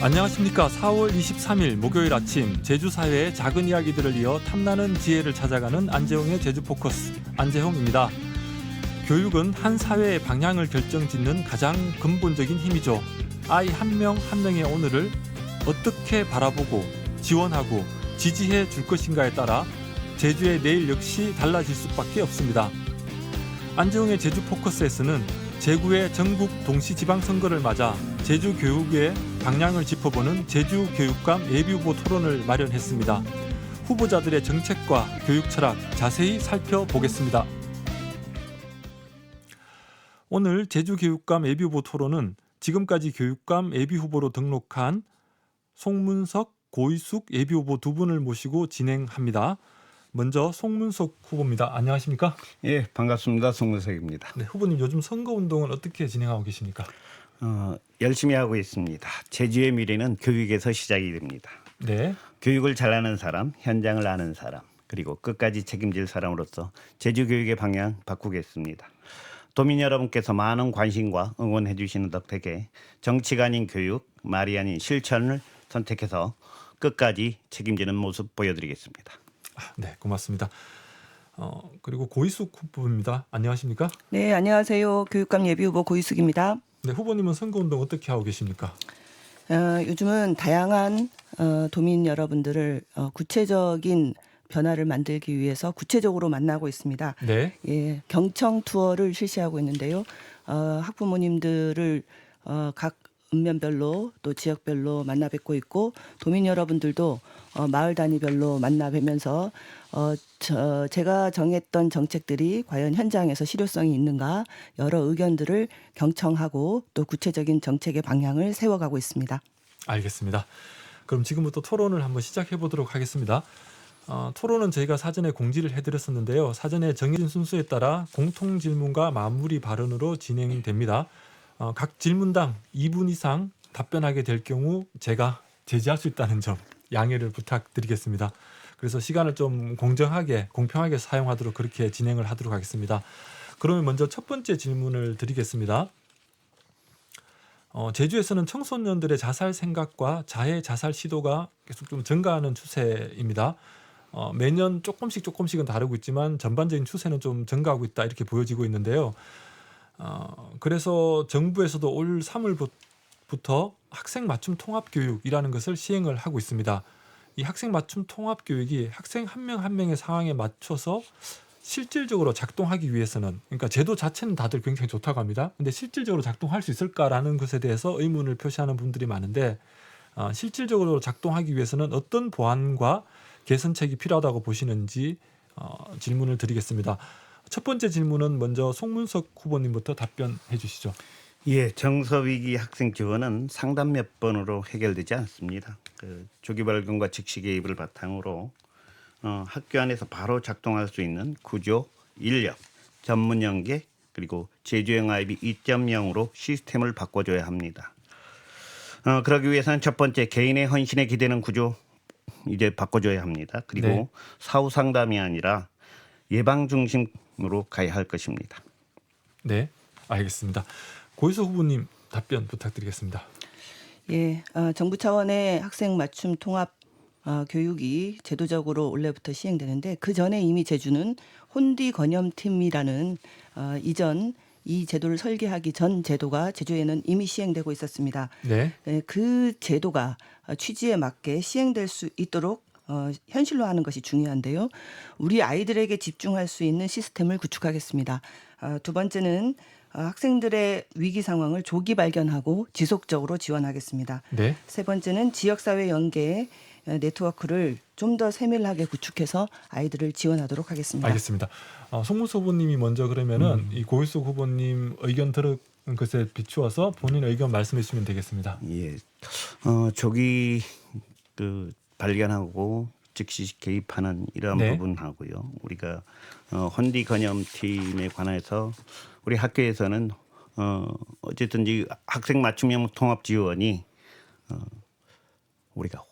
안녕하십니까. 4월 23일 목요일 아침 제주사회의 작은 이야기들을 이어 탐나는 지혜를 찾아가는 안재홍의 제주포커스 안재홍입니다. 교육은 한 사회의 방향을 결정짓는 가장 근본적인 힘이죠. 아이 한 명 한 명의 오늘을 어떻게 바라보고 지원하고 지지해 줄 것인가에 따라 제주의 내일 역시 달라질 수밖에 없습니다. 안재홍의 제주포커스에서는 제9회 전국 동시지방선거를 맞아 제주 교육의 방향을 짚어보는 제주교육감 예비후보 토론을 마련했습니다. 후보자들의 정책과 교육 철학 자세히 살펴보겠습니다. 오늘 제주교육감 예비후보 토론은 지금까지 교육감 예비후보로 등록한 송문석, 고희숙 예비후보 두 분을 모시고 진행합니다. 먼저 송문석 후보입니다. 안녕하십니까? 예, 반갑습니다. 송문석입니다. 네, 후보님 요즘 선거운동은 어떻게 진행하고 계십니까? 열심히 하고 있습니다. 제주의 미래는 교육에서 시작이 됩니다. 네. 교육을 잘하는 사람, 현장을 아는 사람, 그리고 끝까지 책임질 사람으로서 제주 교육의 방향 바꾸겠습니다. 도민 여러분께서 많은 관심과 응원해 주시는 덕택에 정치가 아닌 교육, 말이 아닌 실천을 선택해서 끝까지 책임지는 모습 보여드리겠습니다. 네, 고맙습니다. 그리고 고희숙 후보입니다. 안녕하십니까? 네, 안녕하세요. 교육감 예비후보 고희숙입니다. 네, 후보님은 선거운동 어떻게 하고 계십니까? 요즘은 다양한 도민 여러분들을 구체적인 변화를 만들기 위해서 구체적으로 만나고 있습니다. 네. 예, 경청 투어를 실시하고 있는데요. 학부모님들을 각 읍면별로 또 지역별로 만나 뵙고 있고 도민 여러분들도 마을 단위별로 만나 뵈면서 제가 정했던 정책들이 과연 현장에서 실효성이 있는가 여러 의견들을 경청하고 또 구체적인 정책의 방향을 세워가고 있습니다. 알겠습니다. 그럼 지금부터 토론을 한번 시작해 보도록 하겠습니다. 토론은 저희가 사전에 공지를 해드렸었는데요. 사전에 정해진 순서에 따라 공통 질문과 마무리 발언으로 진행됩니다. 각 질문당 2분 이상 답변하게 될 경우 제가 제지할 수 있다는 점 양해를 부탁드리겠습니다. 그래서 시간을 좀 공정하게 공평하게 사용하도록 그렇게 진행을 하도록 하겠습니다. 그러면 먼저 첫 번째 질문을 드리겠습니다. 제주에서는 청소년들의 자살 생각과 자해 자살 시도가 계속 좀 증가하는 추세입니다. 매년 조금씩은 다르고 있지만 전반적인 추세는 좀 증가하고 있다 이렇게 보여지고 있는데요. 그래서 정부에서도 올 3월부터 학생 맞춤 통합 교육이라는 것을 시행을 하고 있습니다. 이 학생 맞춤 통합 교육이 학생 한 명 한 명의 상황에 맞춰서 실질적으로 작동하기 위해서는, 그러니까 제도 자체는 다들 굉장히 좋다고 합니다. 근데 실질적으로 작동할 수 있을까라는 것에 대해서 의문을 표시하는 분들이 많은데, 실질적으로 작동하기 위해서는 어떤 보완과 개선책이 필요하다고 보시는지 질문을 드리겠습니다. 첫 번째 질문은 먼저 송문석 후보님부터 답변해 주시죠. 예, 정서위기 학생 지원은 상담 몇 번으로 해결되지 않습니다. 조기 발견과 즉시 개입을 바탕으로 학교 안에서 바로 작동할 수 있는 구조, 인력, 전문 연계 그리고 제주형 아이비 2.0으로 시스템을 바꿔줘야 합니다. 그러기 위해서는 첫 번째 개인의 헌신에 기대는 구조 이제 바꿔줘야 합니다. 그리고 네. 사후 상담이 아니라 예방 중심으로 가야 할 것입니다. 네, 알겠습니다. 고희석 후보님 답변 부탁드리겠습니다. 예, 정부 차원의 학생 맞춤 통합 교육이 제도적으로 올해부터 시행되는데 그 전에 이미 제주는 혼디 건염팀이라는 이전 이 제도를 설계하기 전 제도가 제주에는 이미 시행되고 있었습니다. 네. 그 제도가 취지에 맞게 시행될 수 있도록 현실로 하는 것이 중요한데요. 우리 아이들에게 집중할 수 있는 시스템을 구축하겠습니다. 두 번째는 학생들의 위기 상황을 조기 발견하고 지속적으로 지원하겠습니다. 네. 세 번째는 지역사회 연계 네트워크를 좀 더 세밀하게 구축해서 아이들을 지원하도록 하겠습니다. 알겠습니다. 송문석 후보님이 먼저 그러면은 이 고희석 후보님 의견 들은 것에 비추어서 본인 의견 말씀해 주시면 되겠습니다. 예, 조기 발견하고 즉시 개입하는 이러한 네. 부분하고요. 우리가 헌디 건염팀에 관해서 우리 학교에서는 어쨌든지 학생 맞춤형 통합 지원이 우리가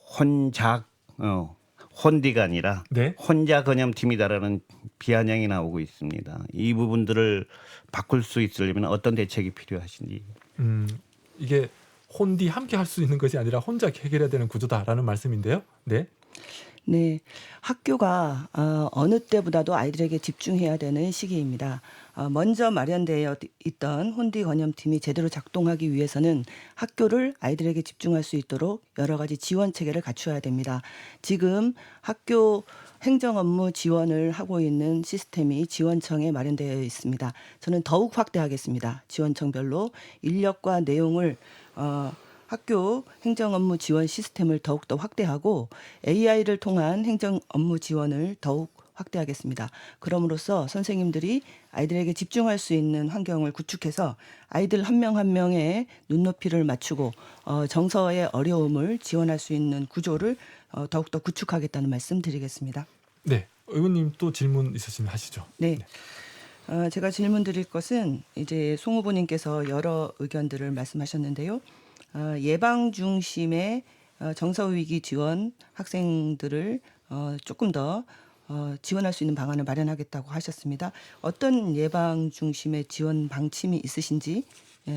혼디가 아니라 네. 혼자 건염팀이다라는 비아냥이 나오고 있습니다. 이 부분들을 바꿀 수 있으려면 어떤 대책이 필요하신지. 이게 혼디 함께 할 수 있는 것이 아니라 혼자 해결해야 되는 구조다라는 말씀인데요. 네. 네, 학교가 어느 때보다도 아이들에게 집중해야 되는 시기입니다. 먼저 마련되어 있던 혼디 건염팀이 제대로 작동하기 위해서는 학교를 아이들에게 집중할 수 있도록 여러 가지 지원 체계를 갖추어야 됩니다. 지금 학교 행정 업무 지원을 하고 있는 시스템이 지원청에 마련되어 있습니다. 저는 더욱 확대하겠습니다. 지원청별로 인력과 내용을 학교 행정 업무 지원 시스템을 더욱더 확대하고 AI를 통한 행정 업무 지원을 더욱 확대하겠습니다. 그럼으로써 선생님들이 아이들에게 집중할 수 있는 환경을 구축해서 아이들 한 명 한 명의 눈높이를 맞추고 정서의 어려움을 지원할 수 있는 구조를 더욱더 구축하겠다는 말씀 드리겠습니다. 네. 의원님 또 질문 있으시면 하시죠. 네. 제가 질문 드릴 것은 이제 송 후보님께서 여러 의견들을 말씀하셨는데요. 예방 중심의 정서 위기 지원 학생들을 조금 더 지원할 수 있는 방안을 마련하겠다고 하셨습니다. 어떤 예방 중심의 지원 방침이 있으신지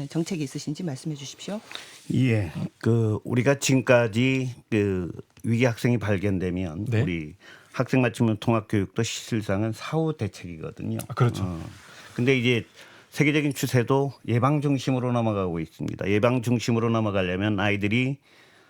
정책이 있으신지 말씀해 주십시오. 예, 우리가 지금까지 위기 학생이 발견되면 네. 우리 학생 맞춤형 통합 교육도 실질상은 사후 대책이거든요. 그렇죠. 근데 이제 세계적인 추세도 예방 중심으로 넘어가고 있습니다. 예방 중심으로 넘어가려면 아이들이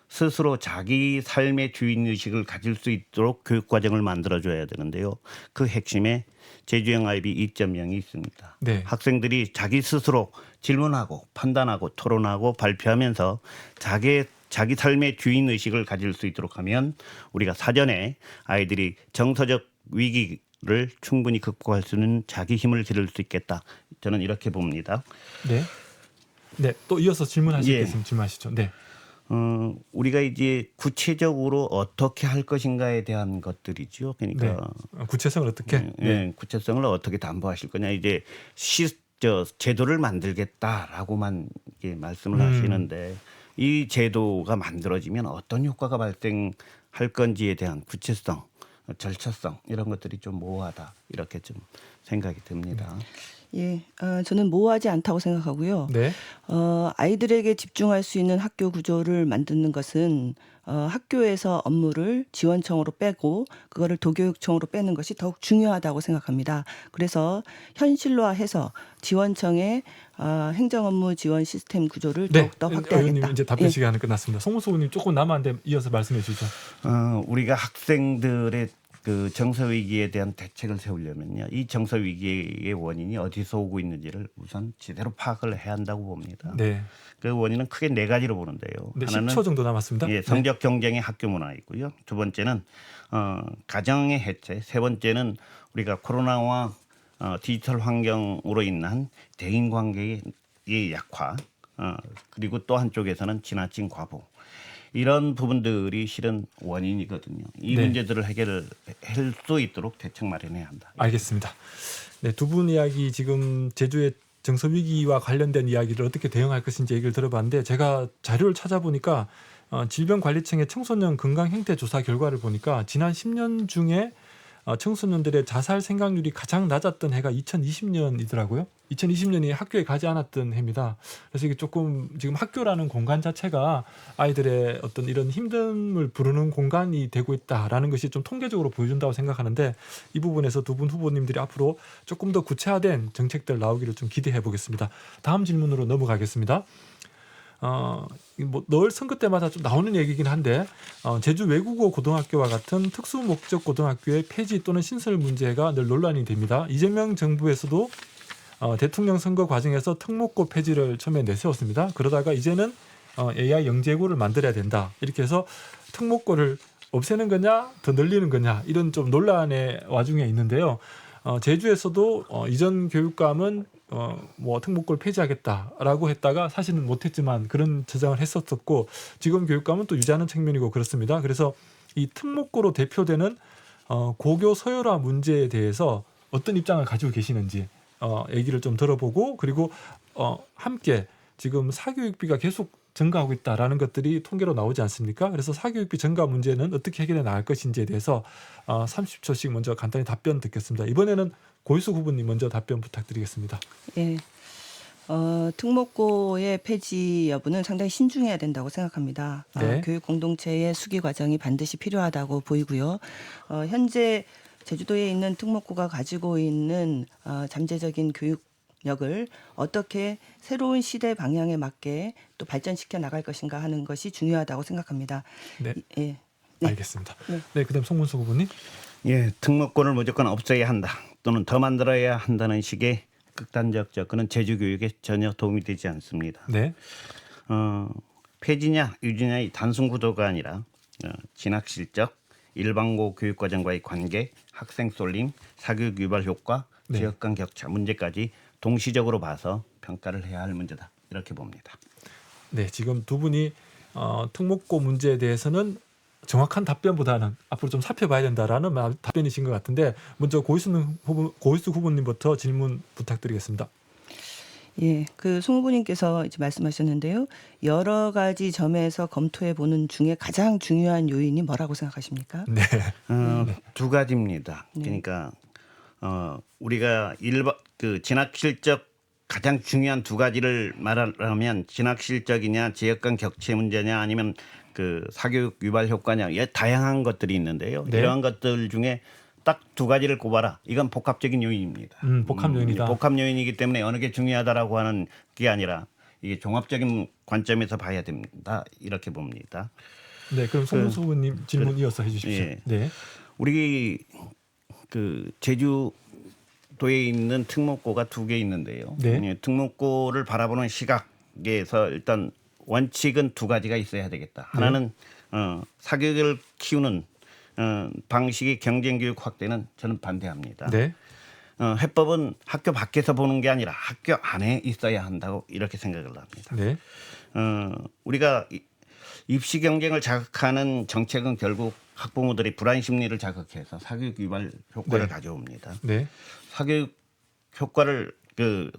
스스로 자기 삶의 주인 의식을 가질 수 있도록 교육 과정을 만들어 줘야 되는데요. 그 핵심에 제주형 아이비 2.0이 있습니다. 네. 학생들이 자기 스스로 질문하고 판단하고 토론하고 발표하면서 자기 삶의 주인 의식을 가질 수 있도록 하면 우리가 사전에 아이들이 정서적 위기를 충분히 극복할 수 있는 자기 힘을 기를 수 있겠다. 저는 이렇게 봅니다. 네. 네. 또 이어서 질문하시겠으면 질문하시죠. 네. 우리가 이제 구체적으로 어떻게 할 것인가에 대한 것들이죠. 그러니까 구체성을 어떻게? 네. 구체성을 어떻게 담보하실 거냐. 이제 제도를 만들겠다라고만 이렇게 말씀을 하시는데 이 제도가 만들어지면 어떤 효과가 발생할 건지에 대한 구체성, 절차성 이런 것들이 좀 모호하다 이렇게 좀 생각이 듭니다. 예, 저는 모호하지 않다고 생각하고요. 네. 아이들에게 집중할 수 있는 학교 구조를 만드는 것은 학교에서 업무를 지원청으로 빼고 그거를 도교육청으로 빼는 것이 더욱 중요하다고 생각합니다. 그래서 현실화해서 지원청의 행정 업무 지원 시스템 구조를 네. 더욱더 확대하겠다. 의원님 이제 답변 예. 시간은 끝났습니다. 송무수 의원님 조금 남았는데 이어서 말씀해 주시죠. 우리가 학생들의 그 정서 위기에 대한 대책을 세우려면요, 이 정서 위기의 원인이 어디서 오고 있는지를 우선 제대로 파악을 해야 한다고 봅니다. 네. 그 원인은 크게 네 가지로 보는데요. 네, 하나는 10초 정도 남았습니다. 예, 성적 경쟁의 학교 문화이고요. 두 번째는 가정의 해체. 세 번째는 우리가 코로나와 디지털 환경으로 인한 대인 관계의 약화. 그리고 또 한쪽에서는 지나친 과부. 이런 부분들이 실은 원인이거든요. 이 네. 문제들을 해결할 수 있도록 대책 마련해야 한다. 알겠습니다. 네, 두 분 이야기 지금 제주의 정서 위기와 관련된 이야기를 어떻게 대응할 것인지 얘기를 들어봤는데 제가 자료를 찾아보니까 질병관리청의 청소년 건강 행태 조사 결과를 보니까 지난 10년 중에 청소년들의 자살 생각률이 가장 낮았던 해가 2020년이더라고요. 2020년이 학교에 가지 않았던 해입니다. 그래서 이게 조금 지금 학교라는 공간 자체가 아이들의 어떤 이런 힘듦을 부르는 공간이 되고 있다라는 것이 좀 통계적으로 보여준다고 생각하는데 이 부분에서 두 분 후보님들이 앞으로 조금 더 구체화된 정책들 나오기를 좀 기대해 보겠습니다. 다음 질문으로 넘어가겠습니다. 늘 선거 때마다 좀 나오는 얘기긴 한데 제주 외국어 고등학교와 같은 특수 목적 고등학교의 폐지 또는 신설 문제가 늘 논란이 됩니다. 이재명 정부에서도 대통령 선거 과정에서 특목고 폐지를 처음에 내세웠습니다. 그러다가 이제는 AI 영재고를 만들어야 된다. 이렇게 해서 특목고를 없애는 거냐 더 늘리는 거냐 이런 좀 논란의 와중에 있는데요. 제주에서도 이전 교육감은 특목고를 폐지하겠다라고 했다가 사실은 못했지만 그런 주장을 했었고 지금 교육감은 또 유지하는 측면이고 그렇습니다. 그래서 이 특목고로 대표되는 고교 서열화 문제에 대해서 어떤 입장을 가지고 계시는지 얘기를 좀 들어보고 그리고 함께 지금 사교육비가 계속 증가하고 있다라는 것들이 통계로 나오지 않습니까? 그래서 사교육비 증가 문제는 어떻게 해결해 나갈 것인지에 대해서 30초씩 먼저 간단히 답변 듣겠습니다. 이번에는 고희숙 후보님 먼저 답변 부탁드리겠습니다. 예. 특목고의 폐지 여부는 상당히 신중해야 된다고 생각합니다. 네. 교육 공동체의 수기 과정이 반드시 필요하다고 보이고요. 현재 제주도에 있는 특목고가 가지고 있는 잠재적인 교육력을 어떻게 새로운 시대 방향에 맞게 또 발전시켜 나갈 것인가 하는 것이 중요하다고 생각합니다. 네. 예. 네. 알겠습니다. 네. 네, 그다음 송문수 후보님. 예, 특목고를 무조건 없애야 한다 또는 더 만들어야 한다는 식의 극단적 접근은 제주 교육에 전혀 도움이 되지 않습니다. 네. 폐지냐 유지냐의 단순 구도가 아니라 진학 실적, 일반고 교육 과정과의 관계, 학생 쏠림, 사교육 유발 효과, 네. 지역 간 격차 문제까지 동시적으로 봐서 평가를 해야 할 문제다 이렇게 봅니다. 네, 지금 두 분이 특목고 문제에 대해서는 정확한 답변보다는 앞으로 좀 살펴봐야 된다라는 답변이신 것 같은데 먼저 고일수 후보님부터 질문 부탁드리겠습니다. 예, 송 후보님께서 이제 말씀하셨는데요. 여러 가지 점에서 검토해 보는 중에 가장 중요한 요인이 뭐라고 생각하십니까? 네. 두 가지입니다. 그러니까 우리가 진학 실적 가장 중요한 두 가지를 말하면 진학 실적이냐 지역 간 격차 문제냐 아니면 사교육 유발 효과냐 다양한 것들이 있는데요. 네. 이러한 것들 중에 딱 두 가지를 꼽아라. 이건 복합적인 요인입니다. 복합 요인이다. 복합 요인이기 때문에 어느 게 중요하다라고 하는 게 아니라 이게 종합적인 관점에서 봐야 됩니다. 이렇게 봅니다. 네, 그럼 송문수 후보님 질문 이어서 해주십시오. 예. 네. 우리 제주도에 있는 특목고가 두 개 있는데요. 네. 특목고를 바라보는 시각에서 일단 원칙은 두 가지가 있어야 되겠다. 하나는 사교육을 키우는 방식의 경쟁교육 확대는 저는 반대합니다. 네. 해법은 학교 밖에서 보는 게 아니라 학교 안에 있어야 한다고 이렇게 생각을 합니다. 네. 우리가 입시 경쟁을 자극하는 정책은 결국 학부모들의 불안 심리를 자극해서 사교육 유발 효과를 네. 가져옵니다. 네. 사교육 효과를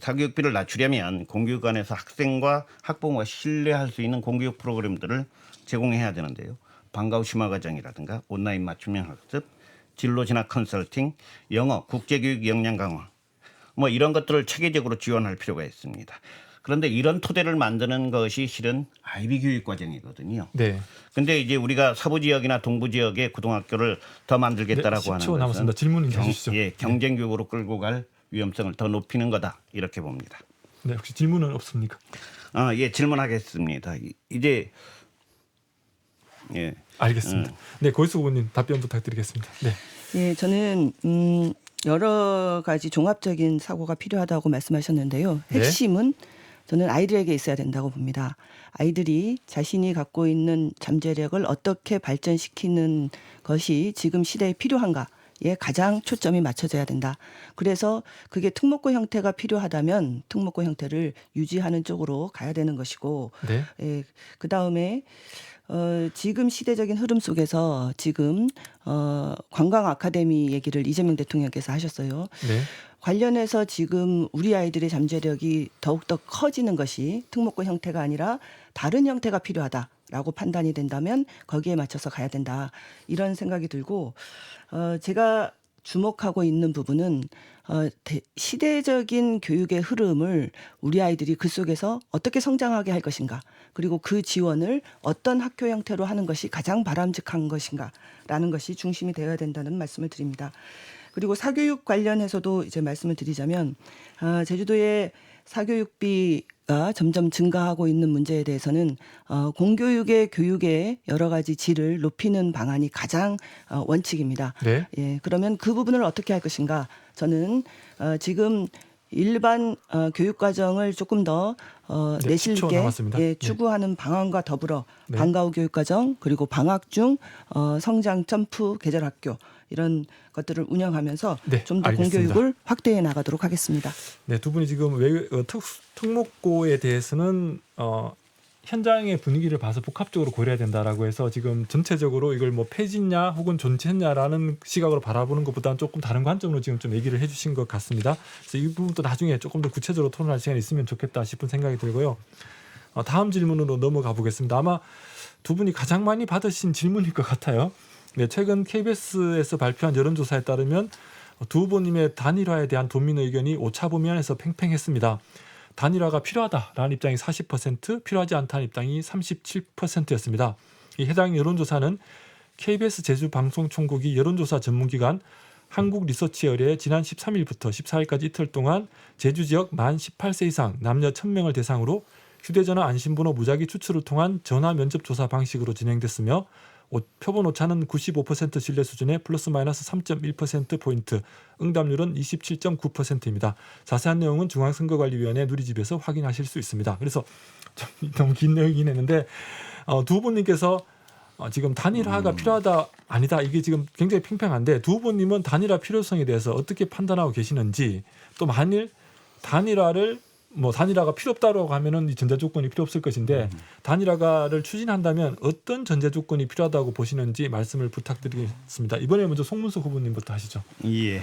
사교육비를 낮추려면 공교육관에서 학생과 학부모가 신뢰할 수 있는 공교육 프로그램들을 제공해야 되는데요. 방과 후 심화 과정이라든가 온라인 맞춤형 학습, 진로 진학 컨설팅, 영어, 국제교육 역량 강화 이런 것들을 체계적으로 지원할 필요가 있습니다. 그런데 이런 토대를 만드는 것이 실은 아이비 교육 과정이거든요. 네. 근데 이제 우리가 서부 지역이나 동부 지역의 고등학교를 더 만들겠다라고 네, 하는 10초 것은 남았습니다. 질문 이제 해주시죠. 경쟁 교육으로 끌고 갈 위험성을 더 높이는 거다 이렇게 봅니다. 네, 혹시 질문은 없습니까? 예, 질문하겠습니다. 이제 예. 알겠습니다. 네, 고일수 후보님 답변 부탁드리겠습니다. 네. 예, 저는 여러 가지 종합적인 사고가 필요하다고 말씀하셨는데요. 네. 핵심은 저는 아이들에게 있어야 된다고 봅니다. 아이들이 자신이 갖고 있는 잠재력을 어떻게 발전시키는 것이 지금 시대에 필요한가에 가장 초점이 맞춰져야 된다. 그래서 그게 특목고 형태가 필요하다면 특목고 형태를 유지하는 쪽으로 가야 되는 것이고, 네. 예, 그 다음에 지금 시대적인 흐름 속에서 지금 관광 아카데미 얘기를 이재명 대통령께서 하셨어요. 네. 관련해서 지금 우리 아이들의 잠재력이 더욱더 커지는 것이 특목고 형태가 아니라 다른 형태가 필요하다라고 판단이 된다면 거기에 맞춰서 가야 된다. 이런 생각이 들고 제가 주목하고 있는 부분은 시대적인 교육의 흐름을 우리 아이들이 그 속에서 어떻게 성장하게 할 것인가, 그리고 그 지원을 어떤 학교 형태로 하는 것이 가장 바람직한 것인가라는 것이 중심이 되어야 된다는 말씀을 드립니다. 그리고 사교육 관련해서도 이제 말씀을 드리자면 제주도의 사교육비가 점점 증가하고 있는 문제에 대해서는 공교육의 교육의 여러 가지 질을 높이는 방안이 가장 원칙입니다. 네. 예, 그러면 그 부분을 어떻게 할 것인가? 저는 지금 일반 교육 과정을 조금 더 네, 10초 내실있게 남았습니다. 예, 추구하는 방안과 더불어 네. 방과 후 교육 과정, 그리고 방학 중 성장 점프 계절 학교 이런 것들을 운영하면서 네, 좀 더 알겠습니다. 공교육을 확대해 나가도록 하겠습니다. 네, 두 분이 지금 특목고에 대해서는 현장의 분위기를 봐서 복합적으로 고려해야 된다라고 해서 지금 전체적으로 이걸 폐지냐 혹은 존치했냐라는 시각으로 바라보는 것보다는 조금 다른 관점으로 지금 좀 얘기를 해주신 것 같습니다. 그래서 이 부분도 나중에 조금 더 구체적으로 토론할 시간이 있으면 좋겠다 싶은 생각이 들고요. 다음 질문으로 넘어가 보겠습니다. 아마 두 분이 가장 많이 받으신 질문일 것 같아요. 네, 최근 KBS에서 발표한 여론조사에 따르면 두 후보님의 단일화에 대한 도민 의견이 오차 범위 안에서 팽팽했습니다. 단일화가 필요하다라는 입장이 40%, 필요하지 않다는 입장이 37%였습니다. 이 해당 여론조사는 KBS 제주방송총국이 여론조사 전문기관 한국리서치의뢰에 지난 13일부터 14일까지 이틀 동안 제주 지역 만 18세 이상 남녀 1000명을 대상으로 휴대전화 안심번호 무작위 추출을 통한 전화 면접 조사 방식으로 진행됐으며 표본 오차는 95% 신뢰 수준의 플러스 마이너스 3.1%포인트, 응답률은 27.9%입니다. 자세한 내용은 중앙선거관리위원회 누리집에서 확인하실 수 있습니다. 그래서 좀 너무 긴 내용이긴 했는데 두 분님께서 지금 단일화가 필요하다 아니다 이게 지금 굉장히 팽팽한데 두 분님은 단일화 필요성에 대해서 어떻게 판단하고 계시는지 또 만일 단일화가 필요 없다고 하면은 이 전제 조건이 필요 없을 것인데 단일화를 추진한다면 어떤 전제 조건이 필요하다고 보시는지 말씀을 부탁드리겠습니다. 이번에 먼저 송문석 후보님부터 하시죠. 예.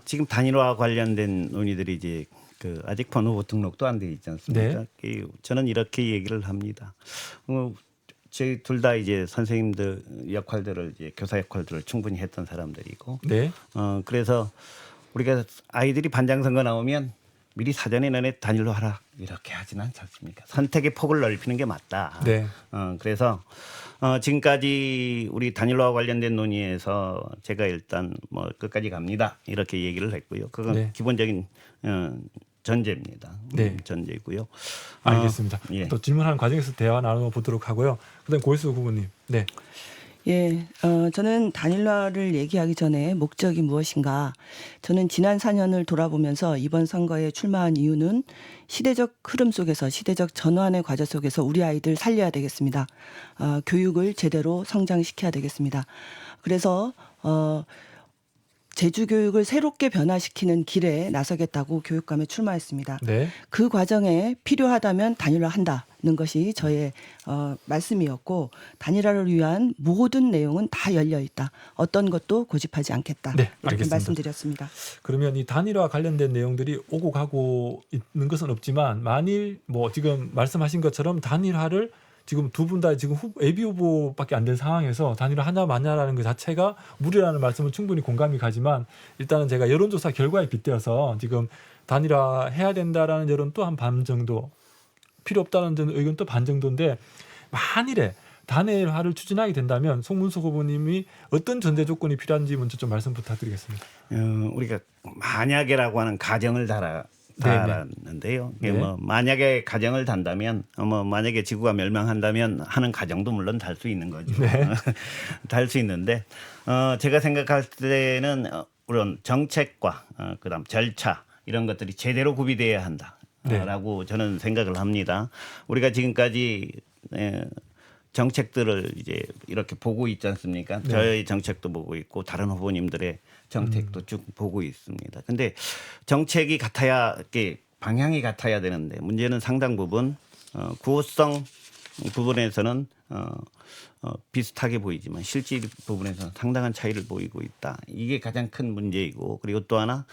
지금 단일화 관련된 논의들이 이제 아직 번호 등록도 안 돼 있지 않습니까? 저는 이렇게 얘기를 합니다. 저희 둘 다 이제 선생님들 역할들을 이제 교사 역할들을 충분히 했던 사람들이고, 네. 그래서 우리가 아이들이 반장 선거 나오면 미리 사전에 너네 단일화하라 이렇게 하지는 않지 않습니까? 선택의 폭을 넓히는 게 맞다. 네. 그래서 지금까지 우리 단일화 관련된 논의에서 제가 일단 끝까지 갑니다 이렇게 얘기를 했고요. 그건 네. 기본적인 전제입니다. 네. 전제이고요. 알겠습니다. 예. 또 질문하는 과정에서 대화 나눠보도록 하고요. 그다음 고일수 후보님. 네. 예, 저는 단일화를 얘기하기 전에 목적이 무엇인가. 저는 지난 4년을 돌아보면서 이번 선거에 출마한 이유는 시대적 흐름 속에서 시대적 전환의 과제 속에서 우리 아이들 살려야 되겠습니다. 교육을 제대로 성장시켜야 되겠습니다. 그래서 제주 교육을 새롭게 변화시키는 길에 나서겠다고 교육감에 출마했습니다. 네. 그 과정에 필요하다면 단일화한다는 것이 저의 말씀이었고 단일화를 위한 모든 내용은 다 열려 있다. 어떤 것도 고집하지 않겠다. 네, 이렇게 알겠습니다. 말씀드렸습니다. 그러면 이 단일화 관련된 내용들이 오고 가고 있는 것은 없지만 만일 지금 말씀하신 것처럼 단일화를 지금 두 분 다 지금 예비 후보밖에 안 된 상황에서 단일화 하냐 마냐라는 것 자체가 무리라는 말씀은 충분히 공감이 가지만 일단은 제가 여론조사 결과에 빗대어서 지금 단일화 해야 된다라는 여론 또 한 반 정도, 필요 없다는 의견 또 반 정도인데 만일에 단일화를 추진하게 된다면 송문석 후보님이 어떤 전제 조건이 필요한지 먼저 좀 말씀 부탁드리겠습니다. 우리가 만약에라고 하는 가정을 달았는데요. 네. 만약에 가정을 단다면 만약에 지구가 멸망한다면 하는 가정도 물론 달 수 있는 거죠. 네. 달 수 있는데 제가 생각할 때는 우선 정책과 그다음 절차 이런 것들이 제대로 구비돼야 한다라고 저는 생각을 합니다. 우리가 지금까지 정책들을 이제 이렇게 보고 있지 않습니까? 네. 저의 정책도 보고 있고 다른 후보님들의 정책도 쭉 보고 있습니다. 근데 정책이 같아야 이렇게 방향이 같아야 되는데 문제는 상당 부분 구호성 부분에서는 비슷하게 보이지만 실질 부분에서는 상당한 차이를 보이고 있다. 이게 가장 큰 문제이고 그리고 또 하나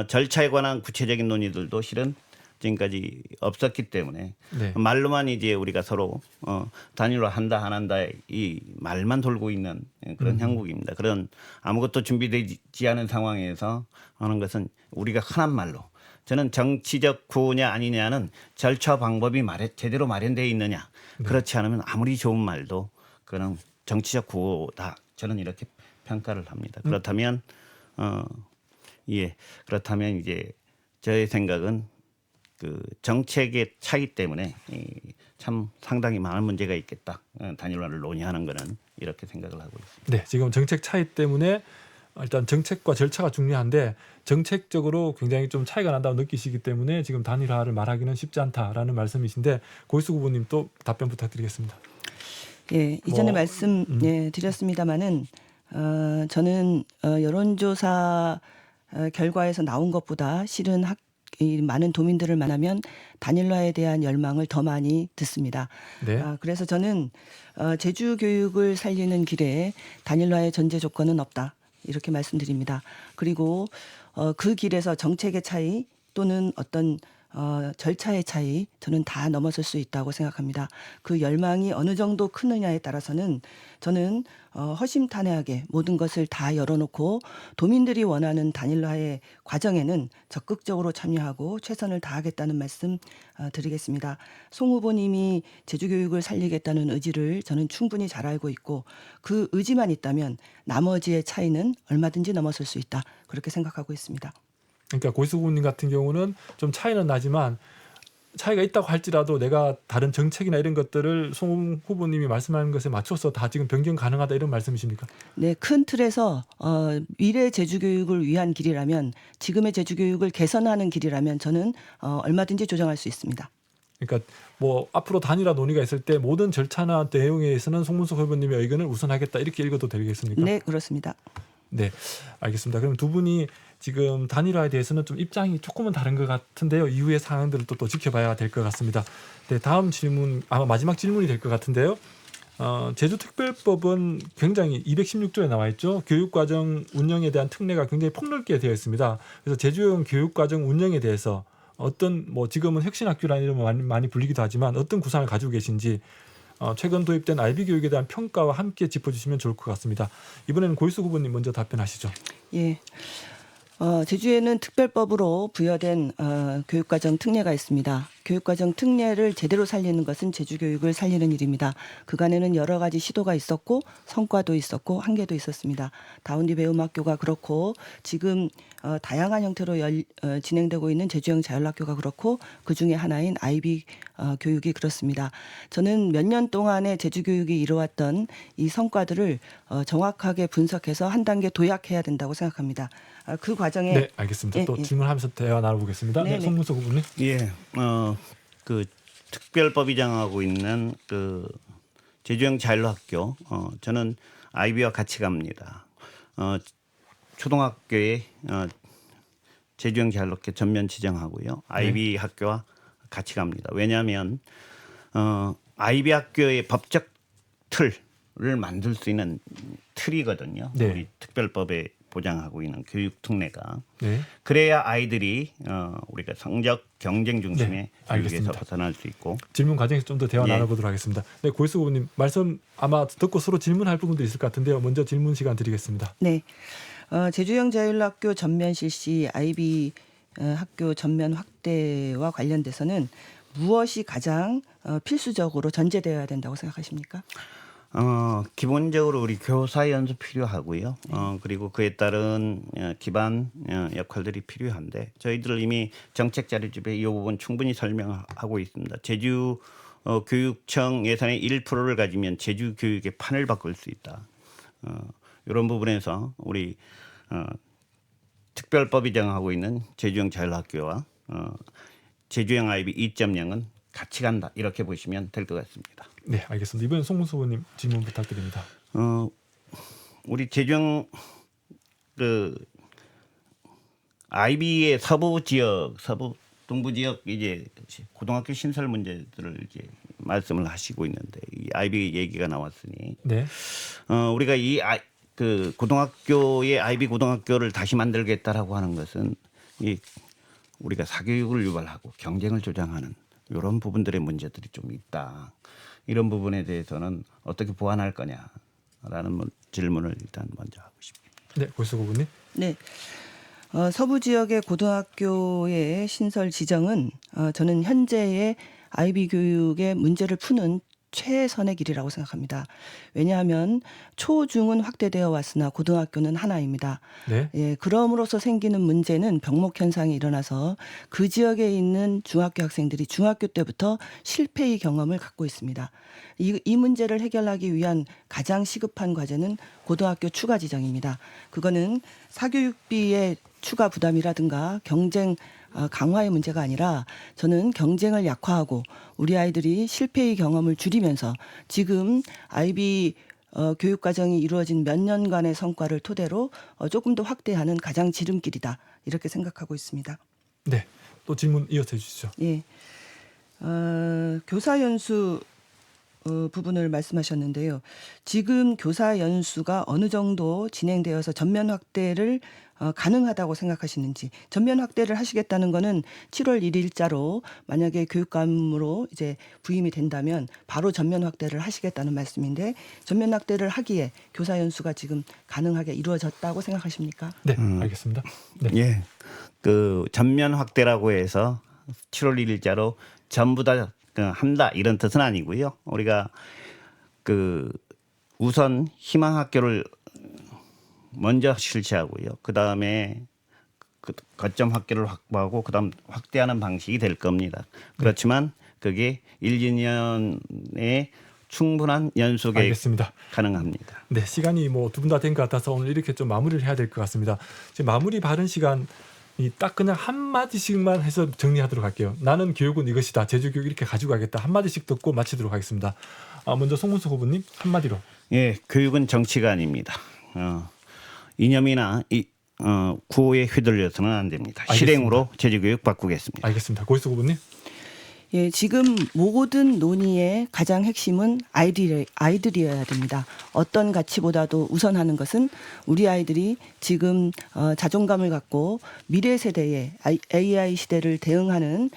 절차에 관한 구체적인 논의들도 실은 지금까지 없었기 때문에 네. 말로만 이제 우리가 서로 단일화 한다 안 한다 이 말만 돌고 있는 그런 형국입니다. 그런 아무것도 준비되지 않은 상황에서 하는 것은 우리가 흔한 말로 저는 정치적 구호냐 아니냐는 절차 방법이 제대로 마련되어 있느냐 그렇지 않으면 아무리 좋은 말도 그런 정치적 구호다 저는 이렇게 평가를 합니다. 그렇다면 그렇다면 이제 저의 생각은 그 정책의 차이 때문에 참 상당히 많은 문제가 있겠다. 단일화를 논의하는 것은 이렇게 생각을 하고 있습니다. 네, 지금 정책 차이 때문에 일단 정책과 절차가 중요한데 정책적으로 굉장히 좀 차이가 난다고 느끼시기 때문에 지금 단일화를 말하기는 쉽지 않다라는 말씀이신데 고일수 후보님 또 답변 부탁드리겠습니다. 예, 이전에 말씀 드렸습니다마는 저는 여론조사 결과에서 나온 것보다 실은 이 많은 도민들을 만나면 단일화에 대한 열망을 더 많이 듣습니다. 네. 그래서 저는 제주 교육을 살리는 길에 단일화의 전제 조건은 없다. 이렇게 말씀드립니다. 그리고 그 길에서 정책의 차이 또는 어떤 절차의 차이 저는 다 넘어설 수 있다고 생각합니다. 그 열망이 어느 정도 크느냐에 따라서는 저는 허심탄회하게 모든 것을 다 열어놓고 도민들이 원하는 단일화의 과정에는 적극적으로 참여하고 최선을 다하겠다는 말씀 드리겠습니다. 송 후보님이 제주교육을 살리겠다는 의지를 저는 충분히 잘 알고 있고 그 의지만 있다면 나머지의 차이는 얼마든지 넘어설 수 있다. 그렇게 생각하고 있습니다. 그러니까 고희수 후보님 같은 경우는 좀 차이는 나지만 차이가 있다고 할지라도 내가 다른 정책이나 이런 것들을 송 후보님이 말씀하는 것에 맞춰서 다 지금 변경 가능하다 이런 말씀이십니까? 네, 큰 틀에서 미래 제주교육을 위한 길이라면 지금의 제주교육을 개선하는 길이라면 저는 얼마든지 조정할 수 있습니다. 그러니까 뭐 앞으로 단일화 논의가 있을 때 모든 절차나 내용에 있어서는 송문석 후보님의 의견을 우선하겠다 이렇게 읽어도 되겠습니까? 네, 그렇습니다. 네, 알겠습니다. 그럼 두 분이 지금 단일화에 대해서는 좀 입장이 조금은 다른 것 같은데요. 이후의 상황들을 또 지켜봐야 될 것 같습니다. 네, 다음 질문 아마 마지막 질문이 될 것 같은데요. 제주특별법은 굉장히 216조에 나와 있죠. 교육과정 운영에 대한 특례가 굉장히 폭넓게 되어 있습니다. 그래서 제주형 교육과정 운영에 대해서 어떤 뭐 지금은 혁신학교라는 이름을 많이 불리기도 하지만 어떤 구상을 가지고 계신지 최근 도입된 IB 교육에 대한 평가와 함께 짚어주시면 좋을 것 같습니다. 이번에는 고희수 후보님 먼저 답변하시죠. 예. 제주에는 특별법으로 부여된 교육과정 특례가 있습니다. 교육과정 특례를 제대로 살리는 것은 제주교육을 살리는 일입니다. 그간에는 여러 가지 시도가 있었고 성과도 있었고 한계도 있었습니다. 다운디 배움학교가 그렇고 지금 다양한 형태로 진행되고 있는 제주형 자율학교가 그렇고 그중에 하나인 IB 교육이 그렇습니다. 저는 몇 년 동안의 제주교육이 이루어왔던 이 성과들을 정확하게 분석해서 한 단계 도약해야 된다고 생각합니다. 그 과정에 네, 알겠습니다. 또 질문하면서 대화 나눠보겠습니다. 네, 송문석 후보님. 예, 그 특별법이 정하고 있는 그 제주형 자율학교, 저는 아이비와 같이 갑니다. 초등학교에 제주형 자율학교 전면 지정하고요. 아이비 학교와 같이 갑니다. 왜냐하면 아이비 학교의 법적 틀을 만들 수 있는 틀이거든요. 네. 우리 특별법에 보장하고 있는 교육 특례가. 네. 그래야 아이들이 우리가 성적 경쟁 중심의 네, 교육에서 알겠습니다. 벗어날 수 있고. 질문 과정에서 좀 더 대화 예. 나눠보도록 하겠습니다. 네, 고희수 후보님 말씀 아마 듣고 서로 질문할 부분도 있을 것 같은데요. 먼저 질문 시간 드리겠습니다. 네. 제주형 자율학교 전면 실시 IB 학교 전면 확대와 관련돼서는 무엇이 가장 필수적으로 전제되어야 된다고 생각하십니까? 기본적으로 우리 교사 연수 필요하고요. 그리고 그에 따른 기반 역할들이 필요한데 저희들 이미 정책 자료집에 이 부분 충분히 설명하고 있습니다. 제주 교육청 예산의 1%를 가지면 제주 교육의 판을 바꿀 수 있다. 이런 부분에서 우리 특별법이 정하고 있는 제주형 자율학교와 제주형 IB 2.0은 같이 간다 이렇게 보시면 될 것 같습니다. 네, 알겠습니다. 이번엔 송문석 후보님 질문 부탁드립니다. 우리 제주형 그 IB의 서부 지역, 서부 동부 지역 이제 고등학교 신설 문제들을 이제 말씀을 하시고 있는데 이 IB 얘기가 나왔으니 네, 우리가 그 고등학교의 IB 고등학교를 다시 만들겠다라고 하는 것은 이 우리가 사교육을 유발하고 경쟁을 조장하는 이런 부분들의 문제들이 좀 있다. 이런 부분에 대해서는 어떻게 보완할 거냐라는 질문을 일단 먼저 하고 싶습니다. 네, 고희수 후보님. 네. 서부 지역의 고등학교의 신설 지정은 저는 현재의 IB 교육의 문제를 푸는 최선의 길이라고 생각합니다. 왜냐하면 초중은 확대되어 왔으나 고등학교는 하나입니다. 네, 예, 그럼으로써 생기는 문제는 병목 현상이 일어나서 그 지역에 있는 중학교 학생들이 중학교 때부터 실패의 경험을 갖고 있습니다. 이 문제를 해결하기 위한 가장 시급한 과제는 고등학교 추가 지정입니다. 그거는 사교육비의 추가 부담이라든가 경쟁 강화의 문제가 아니라 저는 경쟁을 약화하고 우리 아이들이 실패의 경험을 줄이면서 지금 IB 교육 과정이 이루어진 몇 년간의 성과를 토대로 조금 더 확대하는 가장 지름길이다 이렇게 생각하고 있습니다. 네, 또 질문 이어서 해주시죠. 예, 교사 연수 부분을 말씀하셨는데요. 지금 교사 연수가 어느 정도 진행되어서 전면 확대를 가능하다고 생각하시는지, 전면 확대를 하시겠다는 거는 7월 1일자로 만약에 교육감으로 이제 부임이 된다면 바로 전면 확대를 하시겠다는 말씀인데, 전면 확대를 하기에 교사 연수가 지금 가능하게 이루어졌다고 생각하십니까? 네, 알겠습니다. 네. 예, 그 전면 확대라고 해서 7월 1일자로 전부 다 한다 이런 뜻은 아니고요. 우리가 그 우선 희망 학교를 먼저 실시하고요. 그 다음에 그 거점 학교를 확보하고 그다음 확대하는 방식이 될 겁니다. 그렇지만 그게 1, 2년에 충분한 연수 계획 알겠습니다. 가능합니다. 네, 시간이 뭐 두 분 다 된 것 같아서 오늘 이렇게 좀 마무리를 해야 될 것 같습니다. 지금 마무리 바른 시간이 딱 그냥 한 마디씩만 해서 정리하도록 할게요. 나는 교육은 이것이다. 제주교육 이렇게 가지고 가겠다. 한 마디씩 듣고 마치도록 하겠습니다. 먼저 송문수 후보님 한 마디로. 예, 교육은 정치가 아닙니다. 이념이나 구호에 휘둘려서는 안 됩니다. 알겠습니다. 실행으로 제주교육 바꾸겠습니다. 알겠습니다. 고희수 후보님. 예, 지금 모든 논의의 가장 핵심은 아이들이어야 됩니다. 어떤 가치보다도 우선하는 것은 우리 아이들이 지금 자존감을 갖고 미래 세대의 AI 시대를 대응하는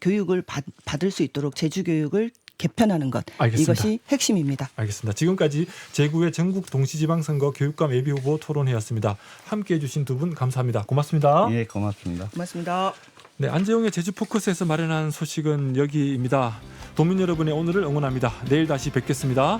교육을 받을 수 있도록 제주교육을 개편하는 것. 알겠습니다. 이것이 핵심입니다. 알겠습니다. 지금까지 제9회 전국 동시지방선거 교육감 예비후보 토론회였습니다. 함께해 주신 두 분 감사합니다. 고맙습니다. 예, 고맙습니다. 고맙습니다. 네, 안재홍의 제주포커스에서 마련한 소식은 여기입니다. 도민 여러분의 오늘을 응원합니다. 내일 다시 뵙겠습니다.